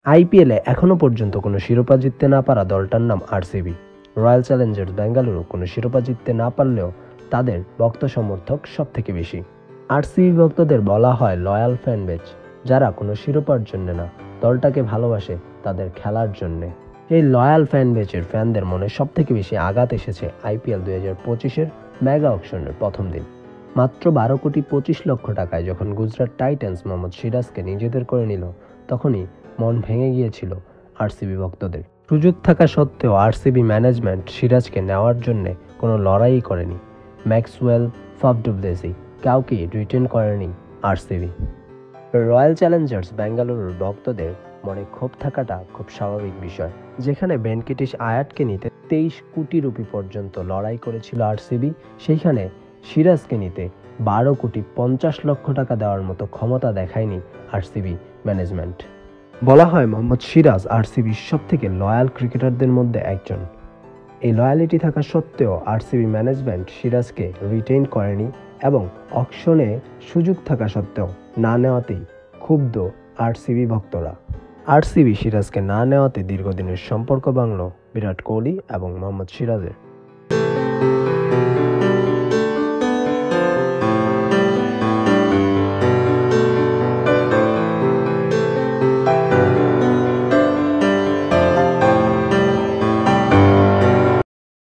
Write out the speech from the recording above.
আইপিএলে এখনো পর্যন্ত কোনো শিরোপা জিততে না পারা দলটার নাম আরসিবি। রয়্যাল চ্যালেঞ্জার্স বেঙ্গালুরু কোনো শিরোপা জিততে না পারলেও তাদের ভক্ত সমর্থক সব থেকে বেশি। আরসিবি ভক্তদের বলা হয় লয়াল ফ্যান বেজ, যারা কোনো শিরোপার জন্য না, দলটাকে ভালোবাসে তাদের খেলার জন্যে। এই লয়াল ফ্যান বেজের ফ্যানদের মনে সব থেকে বেশি আঘাত এসেছে আইপিএল 2025-এর মেগা অকশনের প্রথম দিন। মাত্র 12,25,00,000 টাকায় যখন গুজরাট টাইটান্স মোহাম্মদ সিরাজকে নিজেদের করে নিল, তখনই মন ভেঙে গিয়েছিল আরসিবি ভক্তদের। সুযোগ থাকা সত্ত্বেও আরসিবি ম্যানেজমেন্ট সিরাজকে নেওয়ার জন্য কোনো লড়াই করেনি। ম্যাক্সওয়েল, ফাফ ডু প্লেসি কাউকেই রিটেন করেনি আরসিবি। রয়্যাল চ্যালেঞ্জার্স বেঙ্গালুরুর ভক্তদের মনে ক্ষোভ থাকাটা খুব স্বাভাবিক বিষয়। যেখানে ভেঙ্কটেশ আয়ারকে নিতে 23 কোটি রুপি পর্যন্ত লড়াই করেছিল আরসিবি, সেইখানে সিরাজকে নিতে 12,50,00,000 টাকা দেওয়ার মতো ক্ষমতা দেখায়নি আরসিবি ম্যানেজমেন্ট। বলা হয় মোহাম্মদ সিরাজ আরসিবির সব থেকে লয়াল ক্রিকেটারদের মধ্যে একজন। এই লয়ালিটি থাকা সত্ত্বেও আরসিবি ম্যানেজমেন্ট সিরাজকে রিটেইন করেনি এবং অকশনে সুযোগ থাকা সত্ত্বেও না নেওয়াতেই ক্ষুব্ধ আরসিবি ভক্তরা। আরসিবি সিরাজকে না নেওয়াতে দীর্ঘদিনের সম্পর্ক ভাঙল বিরাট কোহলি এবং মোহাম্মদ সিরাজের।